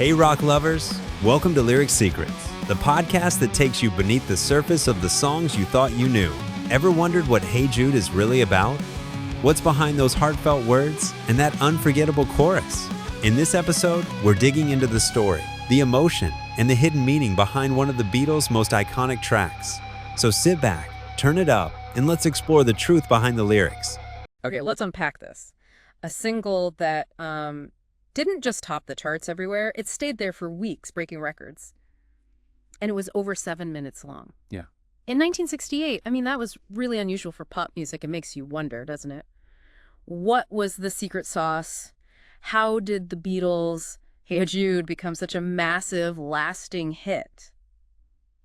Hey rock lovers, welcome to Lyric Secrets, the podcast that takes you beneath the surface of the songs you thought you knew. Ever wondered what Hey Jude is really about? What's behind those heartfelt words and that unforgettable chorus? In this episode, we're digging into the story, the emotion, and the hidden meaning behind one of the Beatles' most iconic tracks. So sit back, turn it up, and let's explore the truth behind the lyrics. Okay, let's unpack this. A single that didn't just top the charts everywhere, it stayed there for weeks, breaking records. And it was over 7 minutes long. Yeah. In 1968, that was really unusual for pop music. It makes you wonder, doesn't it? What was the secret sauce? How did the Beatles' Hey Jude become such a massive, lasting hit?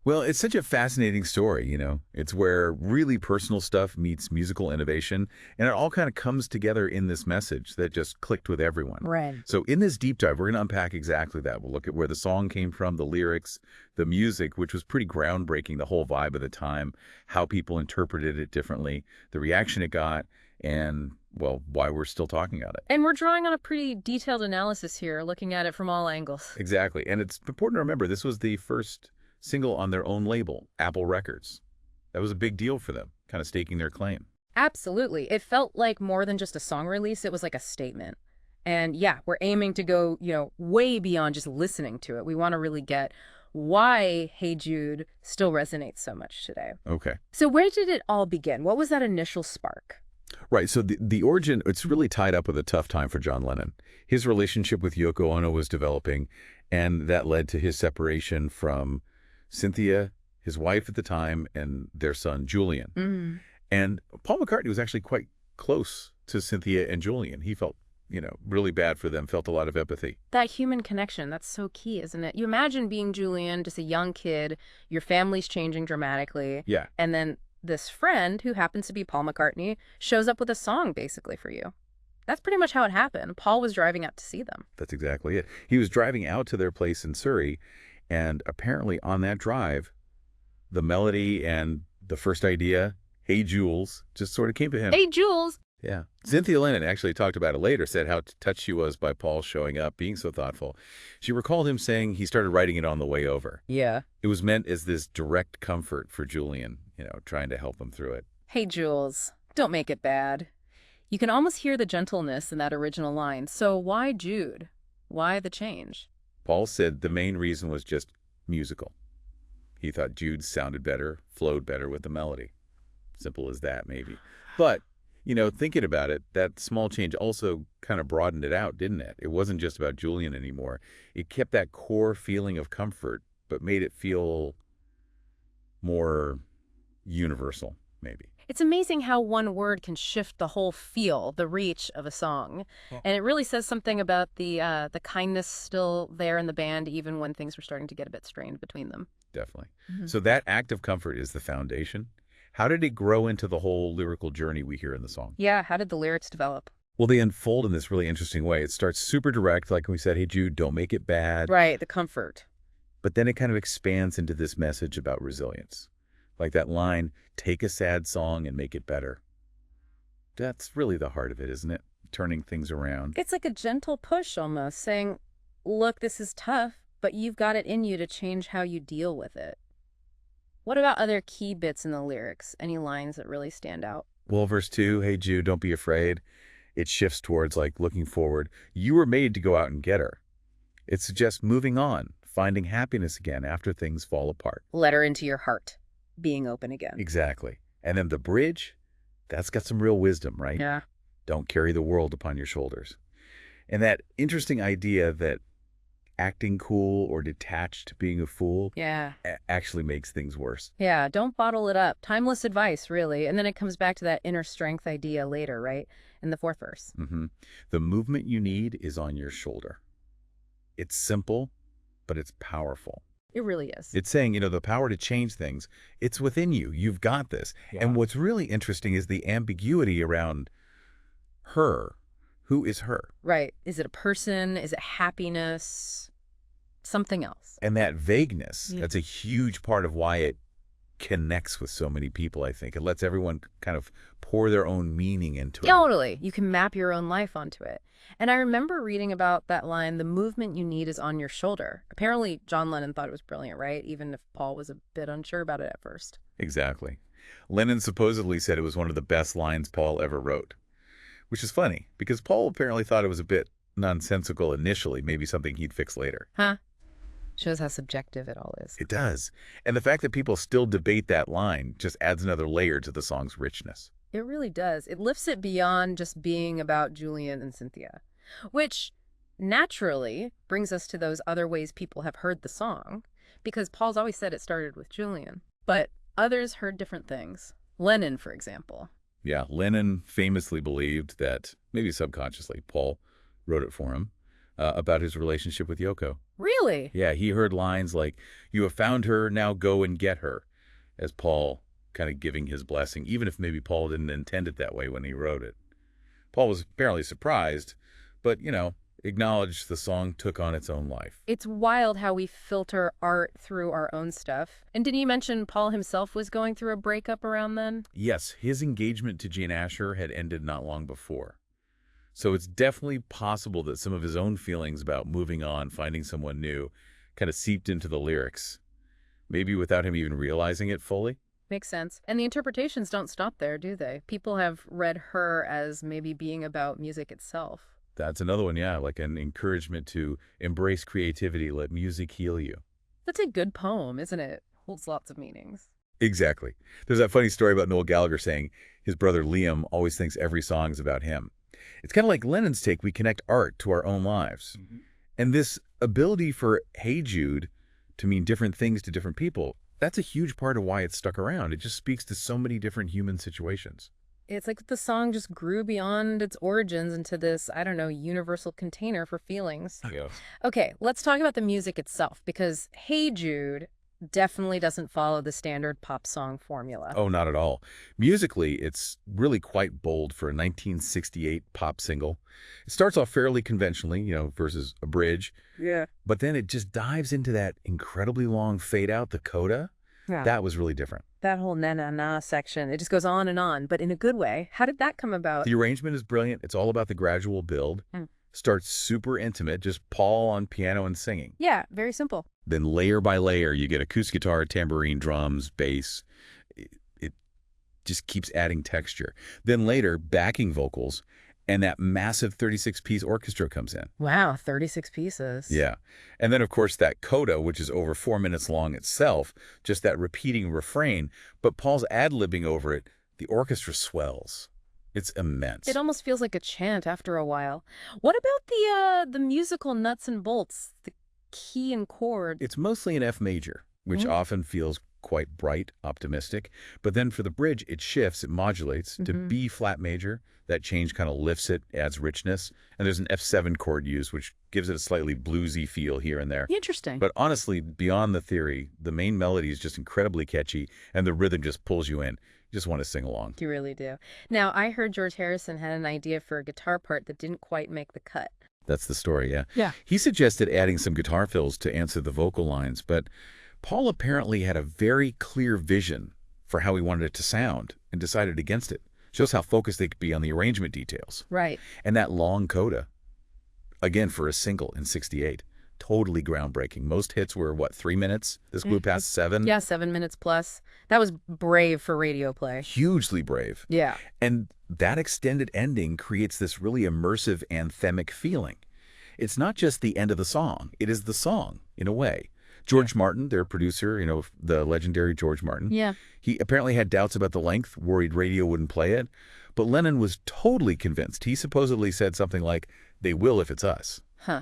Well, it's such a fascinating story, It's where really personal stuff meets musical innovation, and it all kind of comes together in this message that just clicked with everyone. Right. So in this deep dive, we're going to unpack exactly that. We'll look at where the song came from, the lyrics, the music, which was pretty groundbreaking, the whole vibe of the time, how people interpreted it differently, the reaction it got, and, well, why we're still talking about it. And we're drawing on a pretty detailed analysis here, looking at it from all angles. Exactly. And it's important to remember, this was the first single on their own label, Apple Records. That was a big deal for them, kind of staking their claim. Absolutely. It felt like more than just a song release. It was like a statement. And yeah, we're aiming to go, way beyond just listening to it. We want to really get why Hey Jude still resonates so much today. Okay. So where did it all begin? What was that initial spark? Right. So the origin, it's really tied up with a tough time for John Lennon. His relationship with Yoko Ono was developing, and that led to his separation from Cynthia, his wife at the time, and their son, Julian. Mm. And Paul McCartney was actually quite close to Cynthia and Julian. He felt, really bad for them, felt a lot of empathy. That human connection, that's so key, isn't it? You imagine being Julian, just a young kid, your family's changing dramatically. Yeah. And then this friend, who happens to be Paul McCartney, shows up with a song basically for you. That's pretty much how it happened. Paul was driving out to see them. That's exactly it. He was driving out to their place in Surrey, and apparently on that drive, the melody and the first idea, Hey Jules, just sort of came to him. Hey, Jules! Yeah. Cynthia Lennon actually talked about it later, said how touched she was by Paul showing up, being so thoughtful. She recalled him saying he started writing it on the way over. Yeah. It was meant as this direct comfort for Julian, trying to help him through it. Hey, Jules, don't make it bad. You can almost hear the gentleness in that original line. So why Jude? Why the change? Paul said the main reason was just musical. He thought Jude sounded better, flowed better with the melody. Simple as that, maybe. But, thinking about it, that small change also kind of broadened it out, didn't it? It wasn't just about Julian anymore. It kept that core feeling of comfort, but made it feel more universal, maybe. It's amazing how one word can shift the whole feel, the reach of a song. Yeah. And it really says something about the kindness still there in the band, even when things were starting to get a bit strained between them. Definitely. Mm-hmm. So that act of comfort is the foundation. How did it grow into the whole lyrical journey we hear in the song? Yeah, how did the lyrics develop? Well, they unfold in this really interesting way. It starts super direct, like we said, hey, Jude, don't make it bad. Right, the comfort. But then it kind of expands into this message about resilience. Like that line, take a sad song and make it better. That's really the heart of it, isn't it? Turning things around. It's like a gentle push almost, saying, look, this is tough, but you've got it in you to change how you deal with it. What about other key bits in the lyrics? Any lines that really stand out? Well, verse 2, hey, Jude, don't be afraid. It shifts towards like looking forward. You were made to go out and get her. It suggests moving on, finding happiness again after things fall apart. Let her into your heart. Being open again. Exactly. And then the bridge, that's got some real wisdom, right? Yeah. Don't carry the world upon your shoulders. And that interesting idea that acting cool or detached to being a fool actually makes things worse. Yeah, don't bottle it up. Timeless advice, really. And then it comes back to that inner strength idea later, right? In the fourth verse. Mm-hmm. The movement you need is on your shoulder. It's simple, but it's powerful. It really is. It's saying, the power to change things, it's within you. You've got this. Yeah. And what's really interesting is the ambiguity around her. Who is her? Right. Is it a person? Is it happiness? Something else. And that vagueness, that's a huge part of why it connects with so many people, I think. It lets everyone kind of pour their own meaning into it. Totally. You can map your own life onto it. And I remember reading about that line, the movement you need is on your shoulder. Apparently, John Lennon thought it was brilliant, right? Even if Paul was a bit unsure about it at first. Exactly. Lennon supposedly said it was one of the best lines Paul ever wrote, which is funny because Paul apparently thought it was a bit nonsensical initially, maybe something he'd fix later. Huh? Shows how subjective it all is. It does. And the fact that people still debate that line just adds another layer to the song's richness. It really does. It lifts it beyond just being about Julian and Cynthia, which naturally brings us to those other ways people have heard the song, because Paul's always said it started with Julian, but others heard different things. Lennon, for example. Yeah, Lennon famously believed that, maybe subconsciously, Paul wrote it for him, about his relationship with Yoko. Really? Yeah, he heard lines like, "You have found her, now go and get her," as Paul kind of giving his blessing, even if maybe Paul didn't intend it that way when he wrote it. Paul was apparently surprised, but, acknowledged the song took on its own life. It's wild how we filter art through our own stuff. And didn't you mention Paul himself was going through a breakup around then? Yes, his engagement to Jane Asher had ended not long before. So it's definitely possible that some of his own feelings about moving on, finding someone new, kind of seeped into the lyrics, maybe without him even realizing it fully. Makes sense. And the interpretations don't stop there, do they? People have read Her as maybe being about music itself. That's another one, yeah, like an encouragement to embrace creativity, let music heal you. That's a good poem, isn't it? Holds lots of meanings. Exactly. There's that funny story about Noel Gallagher saying his brother Liam always thinks every song is about him. It's kind of like Lennon's take, we connect art to our own lives. Mm-hmm. And this ability for Hey Jude to mean different things to different people, that's a huge part of why it's stuck around. It just speaks to so many different human situations. It's like the song just grew beyond its origins into this, I don't know, universal container for feelings. Yeah. Okay, let's talk about the music itself, because Hey Jude definitely doesn't follow the standard pop song formula. Oh, not at all. Musically, it's really quite bold for a 1968 pop single. It starts off fairly conventionally, versus a bridge. Yeah. But then it just dives into that incredibly long fade out, the coda. Yeah. That was really different. That whole na-na-na section, it just goes on and on, but in a good way. How did that come about? The arrangement is brilliant. It's all about the gradual build. Starts super intimate, just Paul on piano and singing. Yeah, very simple. Then layer by layer, you get acoustic guitar, tambourine, drums, bass. It just keeps adding texture. Then later, backing vocals, and that massive 36-piece orchestra comes in. Wow, 36 pieces. Yeah. And then, of course, that coda, which is over 4 minutes long itself, just that repeating refrain. But Paul's ad-libbing over it, the orchestra swells. It's immense. It almost feels like a chant after a while. What about the musical nuts and bolts, the key and chord? It's mostly in F major, which often feels quite bright, optimistic. But then for the bridge, it shifts, it modulates to B flat major. That change kind of lifts it, adds richness. And there's an F7 chord used, which gives it a slightly bluesy feel here and there. Interesting. But honestly, beyond the theory, the main melody is just incredibly catchy, and the rhythm just pulls you in. You just want to sing along. You really do. Now, I heard George Harrison had an idea for a guitar part that didn't quite make the cut. That's the story, yeah. Yeah. He suggested adding some guitar fills to answer the vocal lines, but Paul apparently had a very clear vision for how he wanted it to sound and decided against it. Shows how focused they could be on the arrangement details. Right. And that long coda, again, for a single in 68, totally groundbreaking. Most hits were, 3 minutes? This blew past 7? Yeah, 7 minutes plus. That was brave for radio play. Hugely brave. Yeah. And that extended ending creates this really immersive anthemic feeling. It's not just the end of the song. It is the song, in a way. George Martin, their producer, the legendary George Martin. Yeah. He apparently had doubts about the length, worried radio wouldn't play it. But Lennon was totally convinced. He supposedly said something like, "They will if it's us." Huh.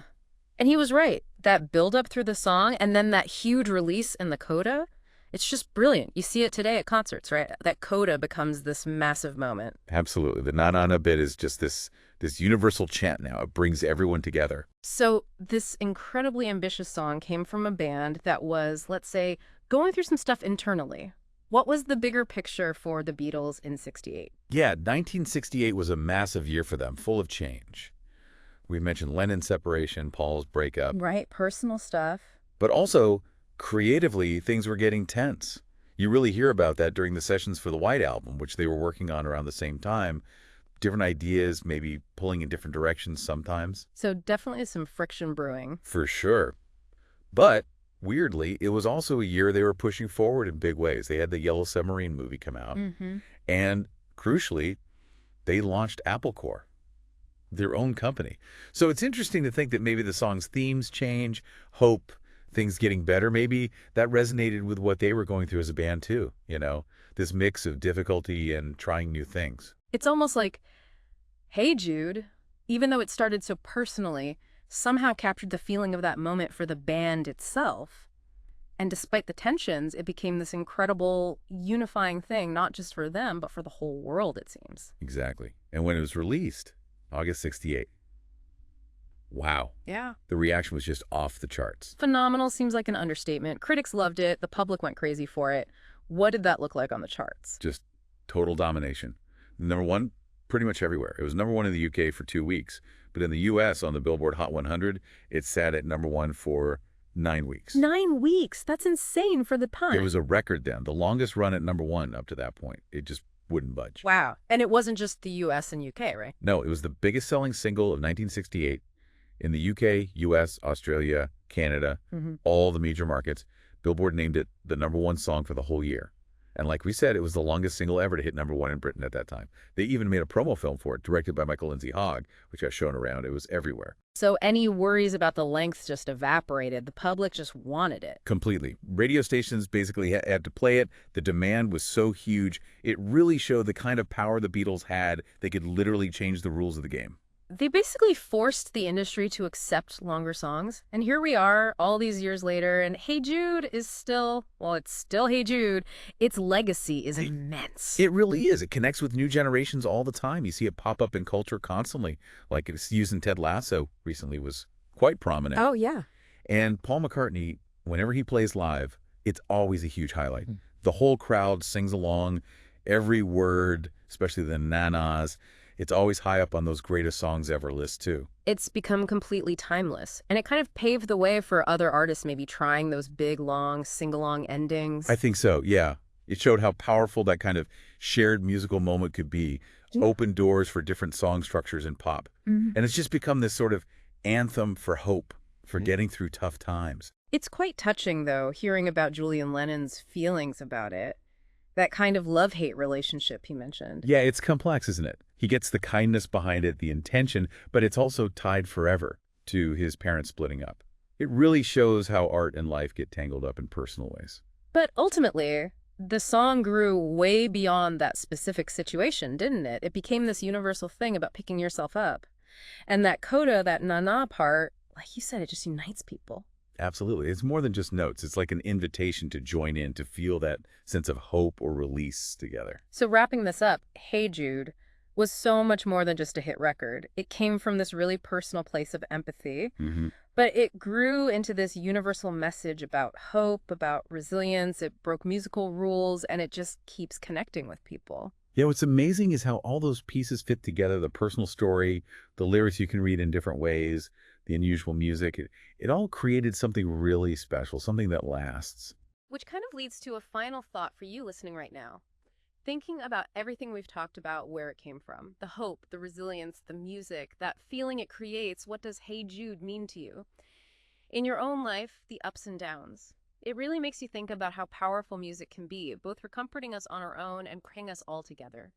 And he was right. That build-up through the song and then that huge release in the coda, it's just brilliant. You see it today at concerts, right? That coda becomes this massive moment. Absolutely. The na-na-na bit is just this universal chant now. It brings everyone together. So this incredibly ambitious song came from a band that was, let's say, going through some stuff internally. What was the bigger picture for the Beatles in 68? Yeah, 1968 was a massive year for them, full of change. We mentioned Lennon's separation, Paul's breakup. Right, personal stuff. But also, creatively, things were getting tense. You really hear about that during the sessions for the White Album, which they were working on around the same time. different ideas, maybe pulling in different directions sometimes. So definitely some friction brewing. For sure. But weirdly, it was also a year they were pushing forward in big ways. They had the Yellow Submarine movie come out. And crucially, they launched Apple Corps, their own company. So it's interesting to think that maybe the song's themes change, hope, things getting better. Maybe that resonated with what they were going through as a band too, this mix of difficulty and trying new things. It's almost like, Hey Jude, even though it started so personally, somehow captured the feeling of that moment for the band itself. And despite the tensions, it became this incredible unifying thing, not just for them, but for the whole world, it seems. Exactly. And when it was released, August 68, wow. Yeah. The reaction was just off the charts. Phenomenal seems like an understatement. Critics loved it. The public went crazy for it. What did that look like on the charts? Just total domination. Number one, pretty much everywhere. It was number one in the UK for 2 weeks. But in the US, on the Billboard Hot 100, it sat at number one for 9 weeks. 9 weeks? That's insane for the time. It was a record then. The longest run at number one up to that point. It just wouldn't budge. Wow. And it wasn't just the US and UK, right? No, it was the biggest selling single of 1968 in the UK, US, Australia, Canada, all the major markets. Billboard named it the number one song for the whole year. And like we said, it was the longest single ever to hit number one in Britain at that time. They even made a promo film for it, directed by Michael Lindsay Hogg, which got shown around. It was everywhere. So any worries about the length just evaporated. The public just wanted it. Completely. Radio stations basically had to play it. The demand was so huge. It really showed the kind of power the Beatles had. They could literally change the rules of the game. They basically forced the industry to accept longer songs. And here we are all these years later, and Hey Jude is still, well, it's still Hey Jude. Its legacy is immense. It really is. It connects with new generations all the time. You see it pop up in culture constantly. Like it's used in Ted Lasso recently was quite prominent. Oh, yeah. And Paul McCartney, whenever he plays live, it's always a huge highlight. The whole crowd sings along, every word, especially the nanas. It's always high up on those greatest songs ever lists, too. It's become completely timeless. And it kind of paved the way for other artists maybe trying those big, long, sing-along endings. I think so, yeah. It showed how powerful that kind of shared musical moment could be. Open doors for different song structures in pop. And it's just become this sort of anthem for hope, for getting through tough times. It's quite touching, though, hearing about Julian Lennon's feelings about it. That kind of love-hate relationship he mentioned. Yeah, it's complex, isn't it? He gets the kindness behind it, the intention, but it's also tied forever to his parents splitting up. It really shows how art and life get tangled up in personal ways. But ultimately, the song grew way beyond that specific situation, didn't it? It became this universal thing about picking yourself up. And that coda, that na-na part, like you said, it just unites people. Absolutely. It's more than just notes. It's like an invitation to join in, to feel that sense of hope or release together. So wrapping this up, Hey Jude was so much more than just a hit record. It came from this really personal place of empathy, but it grew into this universal message about hope, about resilience. It broke musical rules, and it just keeps connecting with people. Yeah, what's amazing is how all those pieces fit together, the personal story, the lyrics you can read in different ways, the unusual music. It all created something really special, something that lasts. Which kind of leads to a final thought for you listening right now. Thinking about everything we've talked about, where it came from, the hope, the resilience, the music, that feeling it creates, what does Hey Jude mean to you? In your own life, the ups and downs. It really makes you think about how powerful music can be, both for comforting us on our own and bringing us all together.